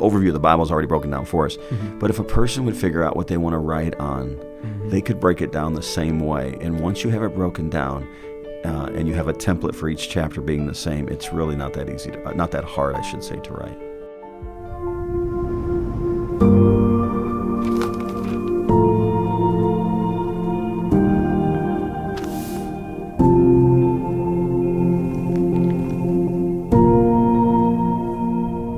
overview of the Bible is already broken down for us. But if a person would figure out what they want to write on, they could break it down the same way. And once you have it broken down, and you have a template for each chapter being the same, it's really not that easy, not that hard, I should say, to write.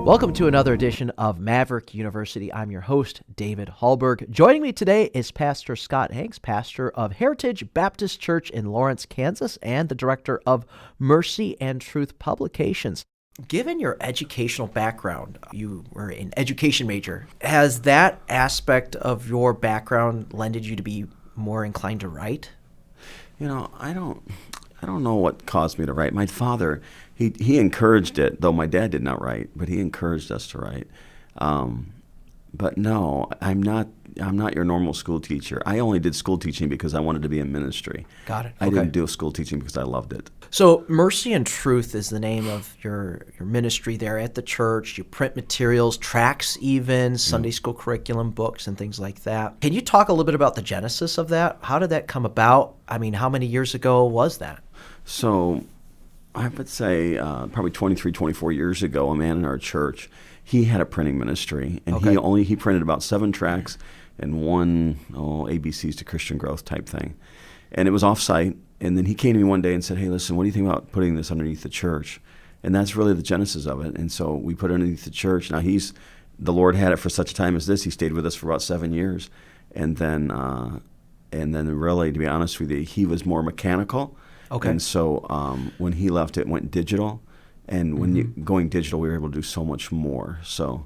Welcome to another edition of Maverick University. I'm your host, David Hallberg. Joining me today is Pastor Scott Hanks, pastor of Heritage Baptist Church in Lawrence, Kansas, and the director of Mercy and Truth Publications. Given your educational background, you were an education major. Has that aspect of your background lended you to be more inclined to write? You know, I don't know what caused me to write. My father, he encouraged it, though my dad did not write, but he encouraged us to write. But no, I'm not your normal school teacher. I only did school teaching because I wanted to be in ministry. Got it. I didn't do school teaching because I loved it. So Mercy and Truth is the name of your ministry there at the church. You print materials, tracts even, Sunday school curriculum, books, and things like that. Can you talk a little bit about the genesis of that? How did that come about? I mean, how many years ago was that? So I would say probably 23, 24 years ago, a man in our church, he had a printing ministry, and he printed about 7 tracts and one ABCs to Christian Growth type thing. And it was off-site, and then he came to me one day and said, hey, listen, what do you think about putting this underneath the church? And that's really the genesis of it. And so we put it underneath the church. Now the Lord had it for such a time as this. He stayed with us for about 7 years. And then really, to be honest with you, he was more mechanical. Okay. And so when he left, it went digital. And when going digital, we were able to do so much more. So,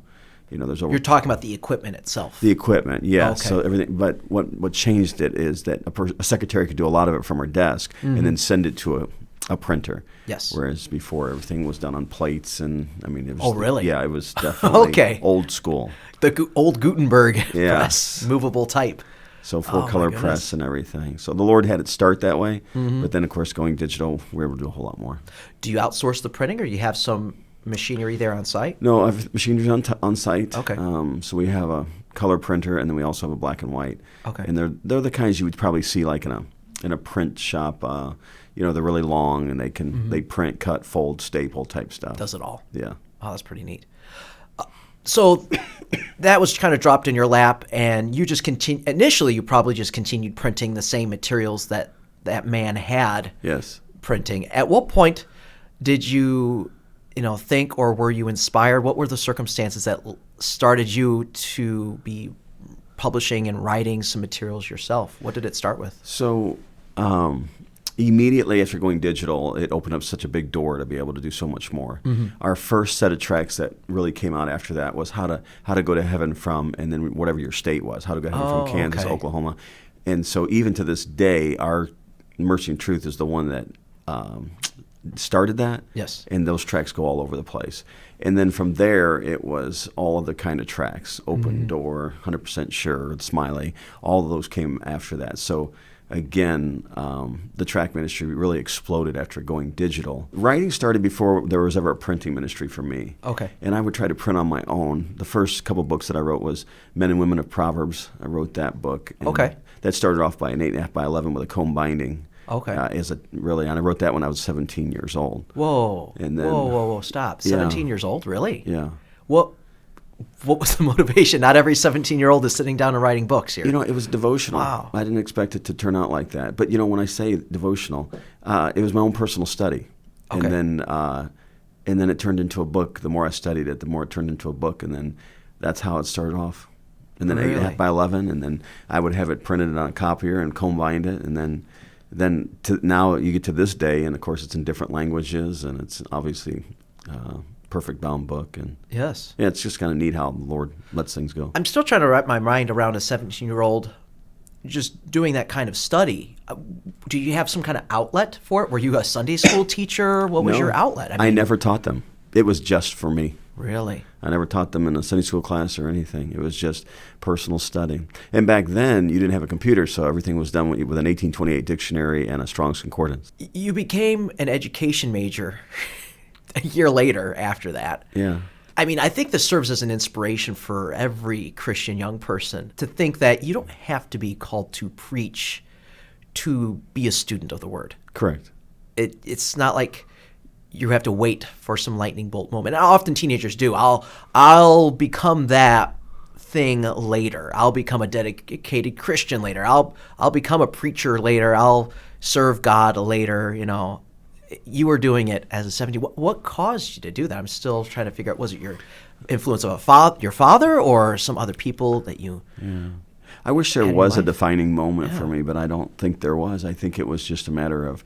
you know, you're talking about the equipment itself. The equipment, yeah. Okay. So everything. But what changed it is that a secretary could do a lot of it from her desk and then send it to a printer. Yes. Whereas before, everything was done on plates, and I mean, it was. Oh, really? Yeah, it was definitely old school. The old Gutenberg press, movable type. So full-color press and everything. So the Lord had it start that way, but then, of course, going digital, we were able to do a whole lot more. Do you outsource the printing, or you have some machinery there on site? No, I have machinery on site. Okay. So we have a color printer, and then we also have a black and white. Okay. And they're the kinds you would probably see like in a print shop. You know, they're really long, and they print, cut, fold, staple type stuff. Does it all? Yeah. Oh, that's pretty neat. So that was kind of dropped in your lap, and you just initially you probably just continued printing the same materials that man had. Yes. Printing. At what point did you think, or were you inspired? What were the circumstances that started you to be publishing and writing some materials yourself? What did it start with? So immediately after going digital, it opened up such a big door to be able to do so much more. Our first set of tracks that really came out after that was how to go to heaven from, and then whatever your state was, how to go to heaven from Kansas, Oklahoma. And so even to this day, our Mercy and Truth is the one that started that. Yes. And those tracks go all over the place. And then from there, it was all of the kind of tracks, Open Door, 100% Sure, Smiley, all of those came after that. So again, the track ministry really exploded after going digital. Writing started before there was ever a printing ministry for me. Okay. And I would try to print on my own. The first couple books that I wrote was Men and Women of Proverbs. I wrote that book. And that started off by an 8.5 by 11 with a comb binding. Okay. And I wrote that when I was 17 years old. Whoa. And then, whoa, stop. 17 years old? Really? Yeah. What was the motivation? Not every 17-year-old is sitting down and writing books here. It was devotional. Wow. I didn't expect it to turn out like that. But, when I say devotional, it was my own personal study. Okay. And then it turned into a book. The more I studied it, the more it turned into a book. And then that's how it started off. And then 8.5 by 11. And then I would have it printed on a copier and comb bind it. And then now you get to this day, and, of course, it's in different languages. And it's obviously perfect bound book. And yes. Yeah, it's just kind of neat how the Lord lets things go. I'm still trying to wrap my mind around a 17-year-old just doing that kind of study. Do you have some kind of outlet for it? Were you a Sunday school teacher? What was your outlet? I never taught them. It was just for me. Really? I never taught them in a Sunday school class or anything. It was just personal study. And back then, you didn't have a computer, so everything was done with an 1828 dictionary and a Strong's Concordance. You became an education major a year later after that. Yeah. I mean, I think this serves as an inspiration for every Christian young person to think that you don't have to be called to preach to be a student of the Word. Correct. It's not like you have to wait for some lightning bolt moment. And often teenagers do. I'll become that thing later. I'll become a dedicated Christian later. I'll become a preacher later. I'll serve God later. You were doing it as a 17. What caused you to do that? I'm still trying to figure out. Was it your influence of your father, or some other people that you? Yeah. I wish there was a defining moment for me, but I don't think there was. I think it was just a matter of,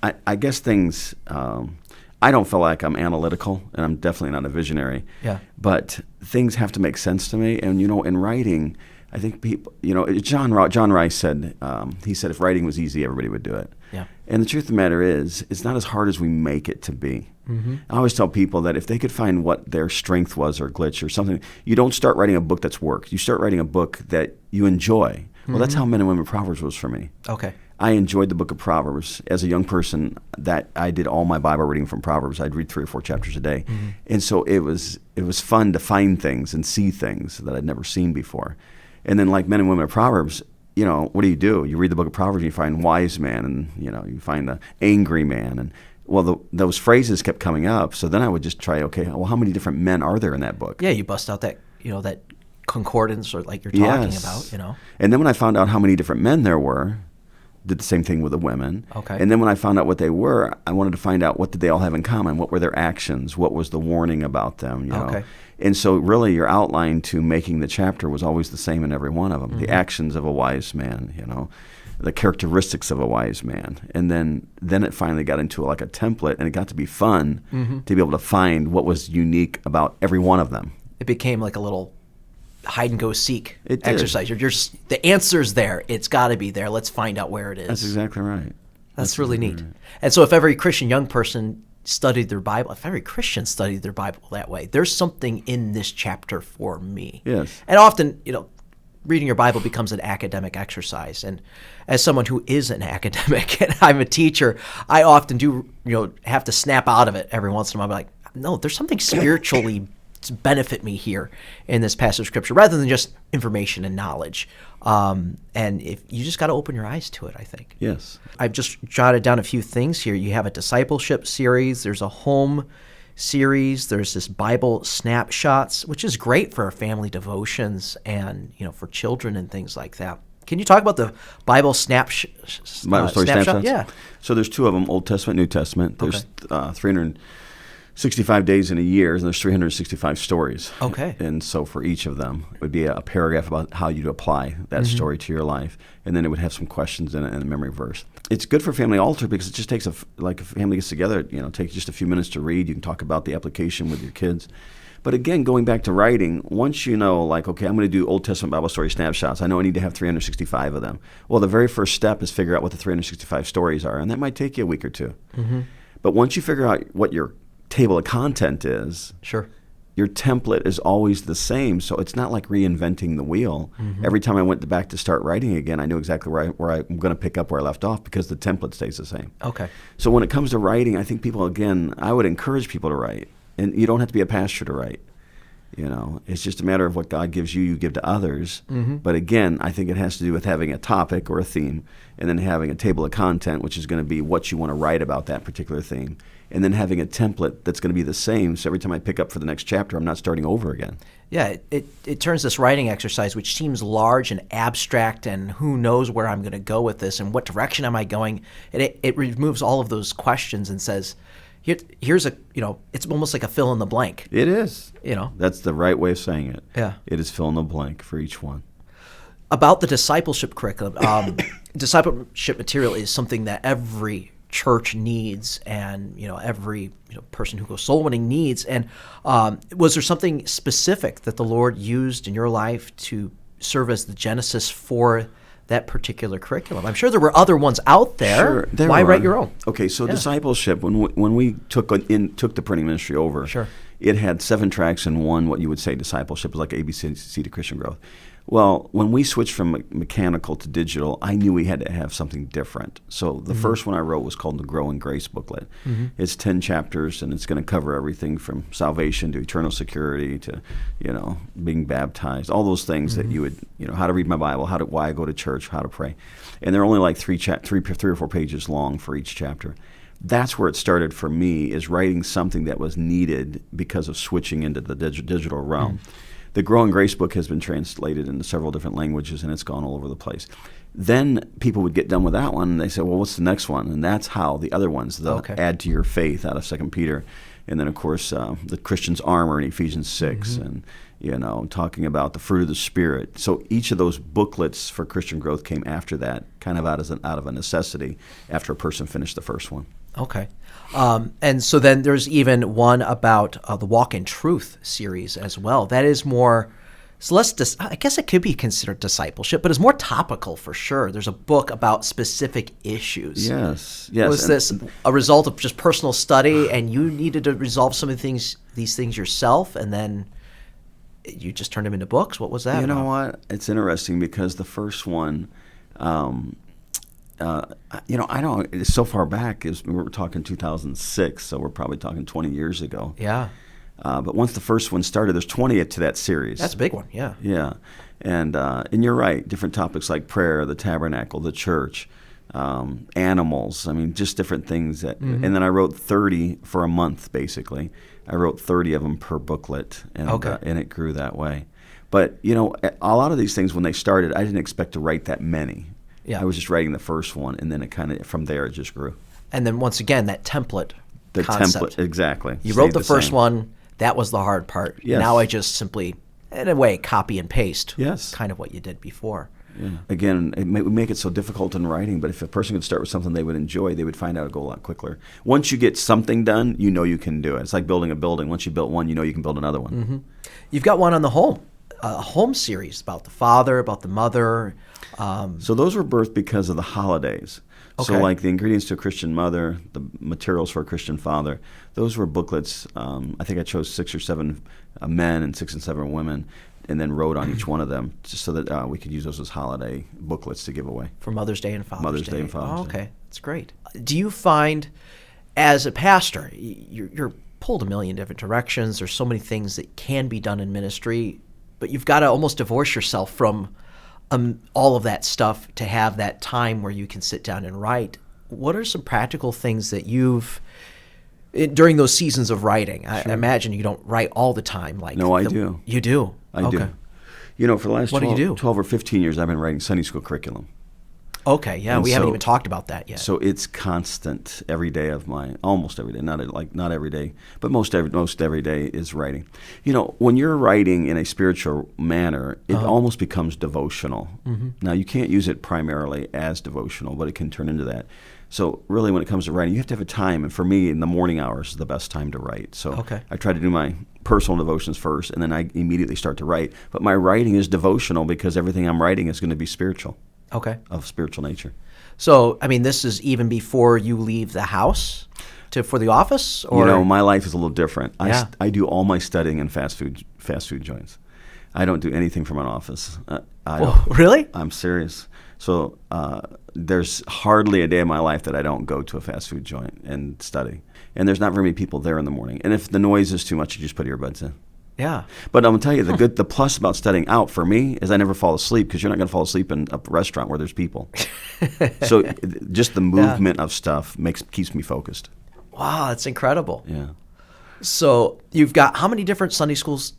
I guess things. I don't feel like I'm analytical, and I'm definitely not a visionary. Yeah. But things have to make sense to me, and in writing, I think people, John Rice said, he said, if writing was easy, everybody would do it. Yeah. And the truth of the matter is, it's not as hard as we make it to be. Mm-hmm. I always tell people that if they could find what their strength was or glitch or something, you don't start writing a book that's work. You start writing a book that you enjoy. Mm-hmm. Well, that's how Men and Women Proverbs was for me. Okay. I enjoyed the book of Proverbs. As a young person, that I did all my Bible reading from Proverbs. I'd read 3 or 4 chapters a day. Mm-hmm. And so it was fun to find things and see things that I'd never seen before. And then like Men and Women of Proverbs, what do? You read the book of Proverbs and you find wise man, and you find the angry man, and those phrases kept coming up. So then I would just try, how many different men are there in that book? Yeah, you bust out that that concordance, or like you're talking about, And then when I found out how many different men there were, did the same thing with the women. Okay. And then when I found out what they were, I wanted to find out what did they all have in common? What were their actions? What was the warning about them? Okay. And so really your outline to making the chapter was always the same in every one of them. Mm-hmm. The actions of a wise man, the characteristics of a wise man. And then it finally got into like a template, and it got to be fun to be able to find what was unique about every one of them. It became like a little hide and go seek exercise. You're just, the answer's there. It's got to be there. Let's find out where it is. That's exactly right. That's really neat. Right. And so if every Christian young person studied their Bible, if every Christian studied their Bible that way, there's something in this chapter for me. Yes. And often, reading your Bible becomes an academic exercise. And as someone who is an academic and I'm a teacher, I often do, have to snap out of it every once in a while. I'm like, no, there's something spiritually to benefit me here in this passage of Scripture, rather than just information and knowledge. And if you just got to open your eyes to it, I think. Yes. I've just jotted down a few things here. You have a discipleship series. There's a home series. There's this Bible Snapshots, which is great for family devotions and for children and things like that. Can you talk about the Bible Snapshots? Yeah. So there's 2 of them, Old Testament, New Testament. There's 365 days in a year, and there's 365 stories. Okay. And so for each of them, it would be a paragraph about how you'd apply that story to your life, and then it would have some questions in it and a memory verse. It's good for family altar because it just takes if a family gets together, it takes just a few minutes to read. You can talk about the application with your kids. But again, going back to writing, once I'm going to do Old Testament Bible story snapshots, I know I need to have 365 of them. Well, the very first step is figure out what the 365 stories are, and that might take you a week or 2. Mm-hmm. But once you figure out what your table of content is, sure, your template is always the same. So it's not like reinventing the wheel. Mm-hmm. Every time I went back to start writing again, I knew exactly where I'm going to pick up where I left off because the template stays the same. Okay. So when it comes to writing, I think I would encourage people to write. And you don't have to be a pastor to write. It's just a matter of what God gives you, you give to others. Mm-hmm. But again, I think it has to do with having a topic or a theme, and then having a table of content, which is going to be what you want to write about that particular theme, and then having a template that's going to be the same. So every time I pick up for the next chapter, I'm not starting over again. Yeah, it turns this writing exercise, which seems large and abstract, and who knows where I'm going to go with this, and what direction am I going? And it removes all of those questions and says, here's it's almost like a fill in the blank. It is. That's the right way of saying it. Yeah. It is fill in the blank for each one. About the discipleship curriculum, discipleship material is something that every church needs, and every person who goes soul winning needs. And was there something specific that the Lord used in your life to serve as the genesis for that particular curriculum? I'm sure there were other ones out there. Sure, Why write your own? Okay, so discipleship, when we took the printing ministry over, sure, it had 7 tracks and one what you would say discipleship. It was like ABC to Christian growth. Well, when we switched from mechanical to digital, I knew we had to have something different. So the first one I wrote was called the Grow in Grace booklet. It's 10 chapters, and it's going to cover everything from salvation to eternal security to, being baptized, all those things that you would, how to read my Bible, why I go to church, how to pray. And they're only like 3 or 4 pages long for each chapter. That's where it started for me, is writing something that was needed because of switching into the digital realm. The Grow in Grace book has been translated into several different languages, and it's gone all over the place. Then people would get done with that one, and they say, well, what's the next one? And that's how the other ones, they'll add to your faith out of 2 Peter. And then, of course, the Christian's armor in Ephesians 6, and, talking about the fruit of the Spirit. So each of those booklets for Christian growth came after that, kind of out of a necessity after a person finished the first one. Okay. And so then there's even one about the Walk in Truth series as well. That is more, I guess it could be considered discipleship, but it's more topical for sure. There's a book about specific issues. Yes. Was this a result of just personal study, and you needed to resolve some of these things yourself, and then you just turned them into books? What was that? You know what? It's interesting because the first one, I don't. It's so far back as we were talking 2006, so we're probably talking 20 years ago. Yeah. But once the first one started, there's 20 to that series. That's a big one. Yeah. Yeah, and you're right. Different topics like prayer, the tabernacle, the church, animals. I mean, just different things that. And then I wrote 30 for a month, basically. I wrote 30 of them per booklet, and it grew that way. But a lot of these things when they started, I didn't expect to write that many. Yeah. I was just writing the first one, and then it kind of, from there, it just grew. And then once again, that template concept. Exactly. You wrote the first one. That was the hard part. Yes. Now I just simply, in a way, copy and paste. Yes. Kind of what you did before. Yeah. Again, it would make it so difficult in writing, but if a person could start with something they would enjoy, they would find out it go a lot quicker. Once you get something done, you can do it. It's like building a building. Once you built one, you can build another one. You've got one on the home. A home series about the father, about the mother. So those were birthed because of the holidays. Okay. So like the ingredients to a Christian mother, the materials for a Christian father, those were booklets. I think I chose 6 or 7 men and 6 and 7 women, and then wrote on each one of them just so that we could use those as holiday booklets to give away. For Mother's Day and Father's Day. Mother's Day and Father's Day. Okay, that's great. Do you find, as a pastor, you're pulled a million different directions. There's so many things that can be done in ministry, but you've got to almost divorce yourself from all of that stuff to have that time where you can sit down and write. What are some practical things that you've, during those seasons of writing? Sure. I imagine you don't write all the time. No, I do. You do? I do. For the last 12 or 15 years, I've been writing Sunday school curriculum. Okay, yeah, we haven't even talked about that yet. So it's constant every day of almost every day, not every day, but most every day is writing. When you're writing in a spiritual manner, it almost becomes devotional. Now, you can't use it primarily as devotional, but it can turn into that. So really, when it comes to writing, you have to have a time, and for me, in the morning hours is the best time to write. So I try to do my personal devotions first, and then I immediately start to write. But my writing is devotional because everything I'm writing is going to be spiritual. Okay. Of spiritual nature. So, this is even before you leave the house for the office? Or? My life is a little different. Yeah. I do all my studying in fast food joints. I don't do anything from an office. Really? I'm serious. So there's hardly a day of my life that I don't go to a fast food joint and study. And there's not very many people there in the morning. And if the noise is too much, you just put earbuds in. Yeah. But I'm going to tell you, the plus about studying out for me is I never fall asleep, because you're not going to fall asleep in a restaurant where there's people. So just the movement of stuff keeps me focused. Wow, that's incredible. Yeah. So you've got how many different Sunday schools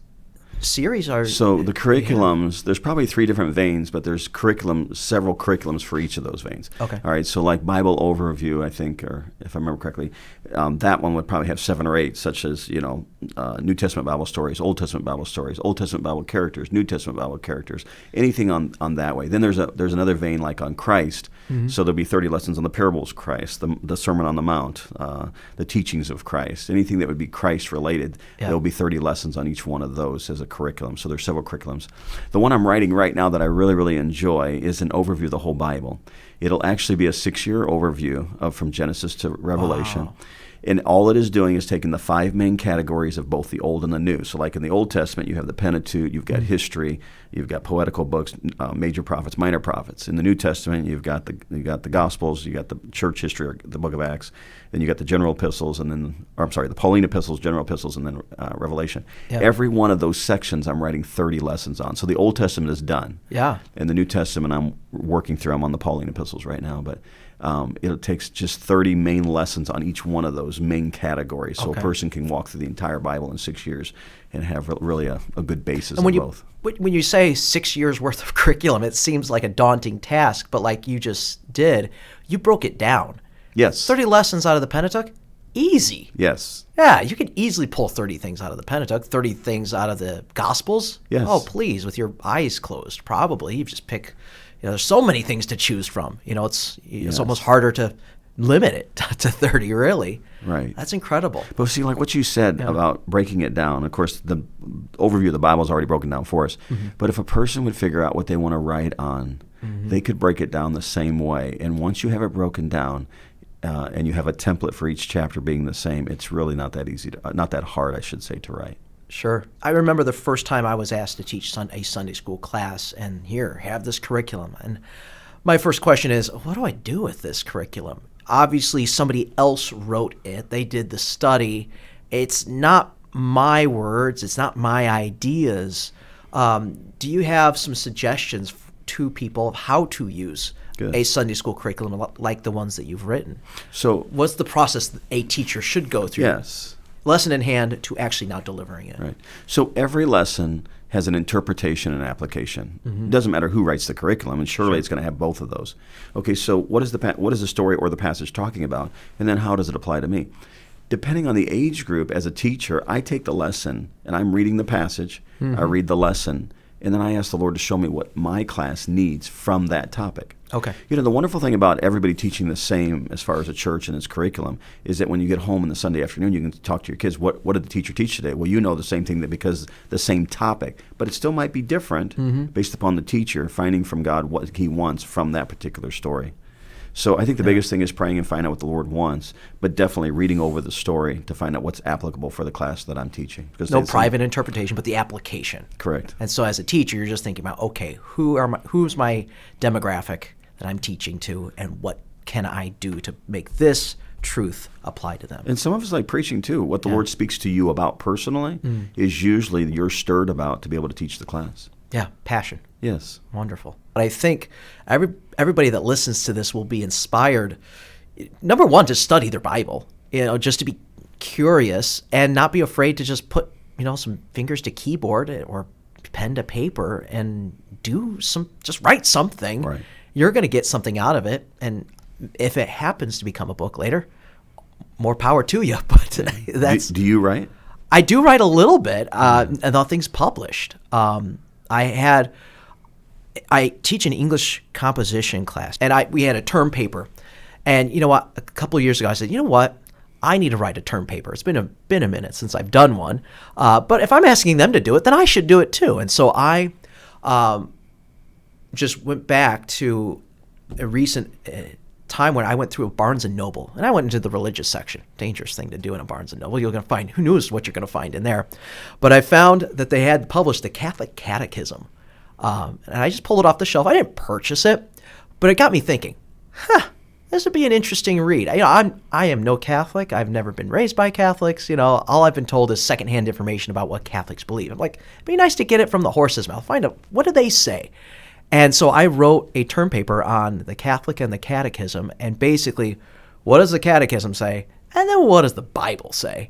series are? So the curriculums, there's probably 3 different veins, but there's several curriculums for each of those veins. Okay. All right. So like Bible overview, I think, or if I remember correctly, that one would probably have 7 or 8, such as New Testament Bible stories, Old Testament Bible stories, Old Testament Bible characters, New Testament Bible characters, anything on that way. Then there's another vein like on Christ. So there'll be 30 lessons on the parables of Christ, the Sermon on the Mount, the teachings of Christ, anything that would be Christ related. Yeah. There'll be 30 lessons on each one of those as a curriculum. So there's several curriculums. The one I'm writing right now that I really, really enjoy is an overview of the whole Bible. It'll actually be a 6-year overview from Genesis to Revelation. Wow. And all it is doing is taking the 5 main categories of both the Old and the New. So like in the Old Testament, you have the Pentateuch, you've got history, you've got poetical books, major prophets, minor prophets. In the New Testament, you've got the Gospels, you got the church history, or the book of Acts, then you got the general epistles, the Pauline epistles, general epistles, and then Revelation. Yep. Every one of those sections I'm writing 30 lessons on. So the Old Testament is done. Yeah. And the New Testament I'm working through. I'm on the Pauline epistles right now, but it takes just 30 main lessons on each one of those main categories. So a person can walk through the entire Bible in 6 years and have really a good basis of both. When you say 6 years worth of curriculum, it seems like a daunting task, but like you just did, you broke it down. Yes. 30 lessons out of the Pentateuch? Easy. Yes. Yeah, you could easily pull 30 things out of the Pentateuch, 30 things out of the Gospels. Yes. Oh, please, with your eyes closed, probably. You just pick, there's so many things to choose from. It's almost harder to limit it to 30, really. Right. That's incredible. But see, like what you said about breaking it down, of course, the overview of the Bible is already broken down for us. Mm-hmm. But if a person would figure out what they want to write on, they could break it down the same way. And once you have it broken down, and you have a template for each chapter being the same, it's really not that easy, not that hard, I should say, to write. Sure. I remember the first time I was asked to teach a Sunday school class, and here, have this curriculum. And my first question is, what do I do with this curriculum? Obviously, somebody else wrote it. They did the study. It's not my words. It's not my ideas. Do you have some suggestions to people of how to use a Sunday school curriculum like the ones that you've written? So, what's the process that a teacher should go through? Yes. Lesson in hand to actually now delivering it. Right. So every lesson has an interpretation and application. It doesn't matter who writes the curriculum, and surely it's going to have both of those. Okay, so what is the story or the passage talking about, and then how does it apply to me? Depending on the age group, as a teacher, I take the lesson, and I'm reading the passage, I read the lesson, and then I ask the Lord to show me what my class needs from that topic. Okay. The wonderful thing about everybody teaching the same as far as a church and its curriculum is that when you get home in the Sunday afternoon, you can talk to your kids, what did the teacher teach today? Well, you know the same thing because the same topic, but it still might be different based upon the teacher finding from God what he wants from that particular story. So I think the biggest thing is praying and finding out what the Lord wants, but definitely reading over the story to find out what's applicable for the class that I'm teaching. No private interpretation, but the application. Correct. And so as a teacher, you're just thinking about, okay, who's my demographic that I'm teaching to, and what can I do to make this truth apply to them? And some of it's like preaching too. What the Lord speaks to you about personally is usually you're stirred about to be able to teach the class. Yeah, passion. Yes. Wonderful. But I think everybody that listens to this will be inspired, number one, to study their Bible, just to be curious and not be afraid to just put, some fingers to keyboard or pen to paper and just write something. Right. You're going to get something out of it. And if it happens to become a book later, more power to you. But that's. Do you write? I do write a little bit, and nothing's published. I teach an English composition class, and we had a term paper. And you know what? A couple of years ago, I said, you know what? I need to write a term paper. It's been a minute since I've done one. But if I'm asking them to do it, then I should do it too. And so I just went back to a recent time when I went through a Barnes & Noble, and I went into the religious section. Dangerous thing to do in a Barnes & Noble. You're going to find, who knows what you're going to find in there. But I found that they had published the Catholic Catechism. And I just pulled it off the shelf. I didn't purchase it, but it got me thinking, this would be an interesting read. I am no Catholic. I've never been raised by Catholics. All I've been told is secondhand information about what Catholics believe. I'm like, it'd be nice to get it from the horse's mouth. Find out, what do they say? And so I wrote a term paper on the Catholic and the Catechism, and basically, what does the Catechism say, and then what does the Bible say?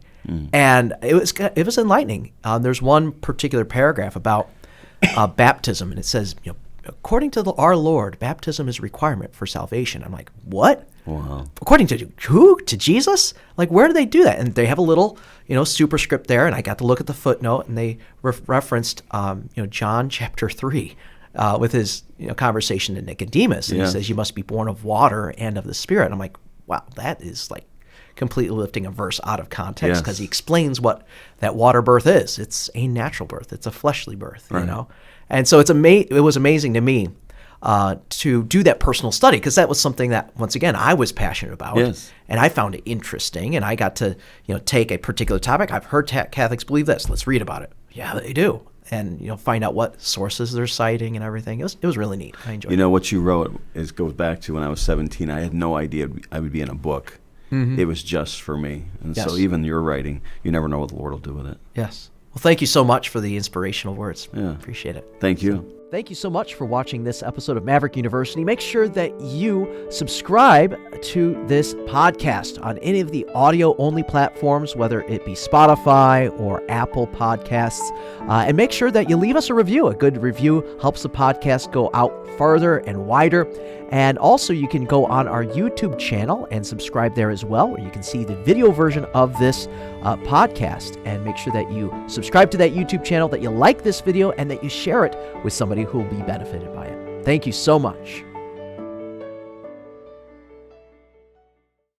And it was enlightening. There's one particular paragraph about baptism, and it says, according to our Lord, baptism is a requirement for salvation. I'm like, what? Wow. According to who? To Jesus? Like, where do they do that? And they have a little, superscript there, and I got to look at the footnote, and they referenced, John chapter 3. With his conversation to Nicodemus, and he says, you must be born of water and of the Spirit. And I'm like, wow, that is like completely lifting a verse out of context, because he explains what that water birth is. It's a natural birth. It's a fleshly birth, right. And so it was amazing to me to do that personal study, because that was something that, once again, I was passionate about. Yes. And I found it interesting, and I got to take a particular topic. I've heard Catholics believe this. Let's read about it. Yeah, they do. And find out what sources they're citing and everything. It was really neat. I enjoyed it. What you wrote goes back to when I was 17. I had no idea I would be in a book. Mm-hmm. It was just for me. And so even your writing, you never know what the Lord will do with it. Yes. Well, thank you so much for the inspirational words. Yeah. Appreciate it. Thank you. Thank you so much for watching this episode of Maverick University. Make sure that you subscribe to this podcast on any of the audio-only platforms, whether it be Spotify or Apple Podcasts. And make sure that you leave us a review. A good review helps the podcast go out farther and wider. And also, you can go on our YouTube channel and subscribe there as well, where you can see the video version of this podcast. And make sure that you subscribe to that YouTube channel, that you like this video, and that you share it with somebody who will be benefited by it. Thank you so much.